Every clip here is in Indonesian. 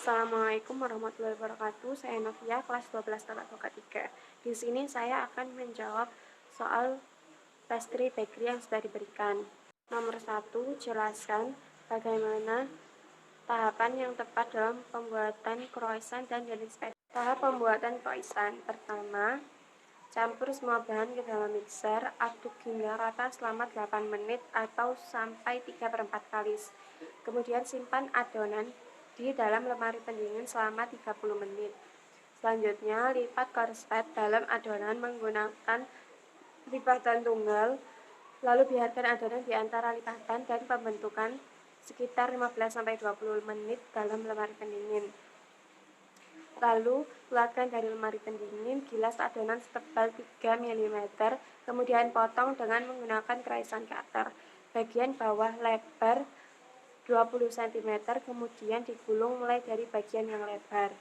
Assalamualaikum warahmatullahi wabarakatuh. Saya Novia, kelas 12 Tabak 3. Di sini saya akan menjawab soal pastry bakery yang sudah diberikan. Nomor 1, jelaskan bagaimana tahapan yang tepat dalam pembuatan croissant dan jenis pastry. Tahap pembuatan croissant. Pertama, campur semua bahan ke dalam mixer, aduk hingga rata selama 8 menit atau sampai 3/4 kali. Kemudian simpan adonan di dalam lemari pendingin selama 30 menit. Selanjutnya, lipat korslet dalam adonan menggunakan lipatan tunggal, lalu biarkan adonan di antara lipatan dan pembentukan sekitar 15-20 menit dalam lemari pendingin. Lalu, keluarkan dari lemari pendingin, gilas adonan setebal 3 mm, kemudian potong dengan menggunakan croissant cutter. Bagian bawah lebar 20 cm, kemudian digulung mulai dari bagian yang lebar.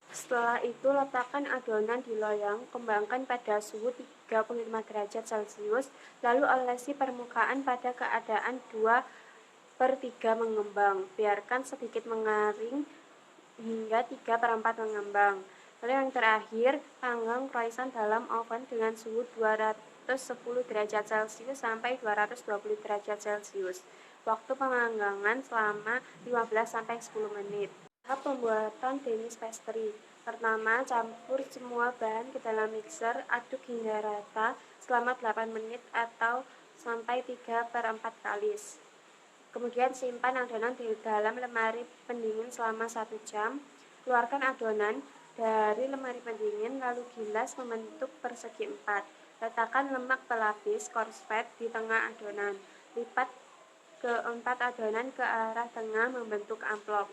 Setelah itu, letakkan adonan di loyang, kembangkan pada suhu 35 derajat Celcius, lalu olesi permukaan pada keadaan 2/3 mengembang. Biarkan sedikit mengaring hingga 3/4 mengembang. Lalu yang terakhir, panggang croissant dalam oven dengan suhu 210 derajat Celcius sampai 220 derajat Celcius. Waktu pemanggangan selama 15-10 menit. Tahap pembuatan denis pastry. Pertama, campur semua bahan ke dalam mixer, aduk hingga rata selama 8 menit atau sampai 3/4 kali. Kemudian simpan adonan di dalam lemari pendingin selama 1 jam. Keluarkan adonan dari lemari pendingin, lalu gilas membentuk persegi 4. Letakkan lemak pelapis korslet di tengah adonan. Lipat keempat adonan ke arah tengah membentuk amplop.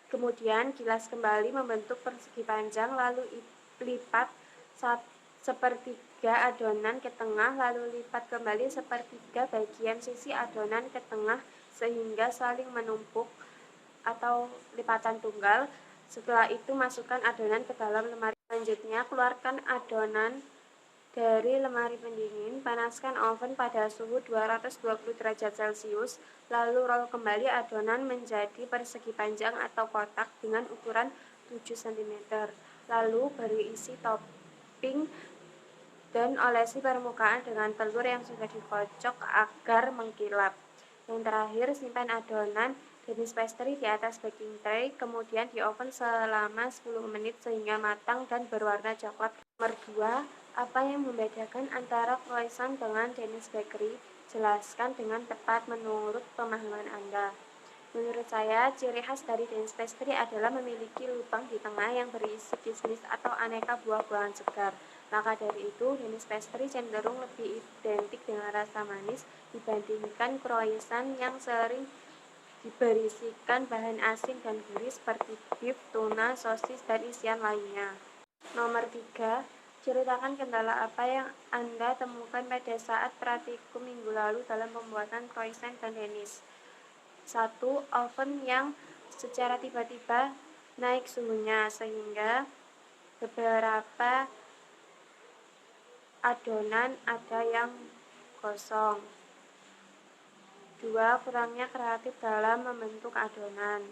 Kemudian gilas kembali membentuk persegi panjang, lalu lipat sepertiga adonan ke tengah, lalu lipat kembali sepertiga bagian sisi adonan ke tengah sehingga saling menumpuk atau lipatan tunggal. Setelah itu masukkan adonan ke dalam lemari. Selanjutnya, keluarkan adonan dari lemari pendingin, panaskan oven pada suhu 220 derajat Celcius, lalu roll kembali adonan menjadi persegi panjang atau kotak dengan ukuran 7 cm. Lalu beri isi topping dan olesi permukaan dengan telur yang sudah dikocok agar mengkilap. Yang terakhir, simpan adonan denis pastry di atas baking tray, kemudian di oven selama 10 menit sehingga matang dan berwarna coklat. Nomor 2, apa yang membedakan antara croissant dengan denis bakery? Jelaskan dengan tepat menurut pemahaman Anda. Menurut saya, ciri khas dari denis pastry adalah memiliki lubang di tengah yang berisi kismis atau aneka buah-buahan segar. Maka dari itu, denis pastry cenderung lebih identik dengan rasa manis dibandingkan croissant yang sering diberisikan bahan asin dan gurih seperti beef, tuna, sosis, dan isian lainnya. Nomor 3, ceritakan kendala apa yang Anda temukan pada saat praktikum minggu lalu dalam pembuatan croissant dan denis. 1. Oven yang secara tiba-tiba naik suhunya sehingga beberapa adonan ada yang gosong. 2. Kurangnya kreatif dalam membentuk adonan.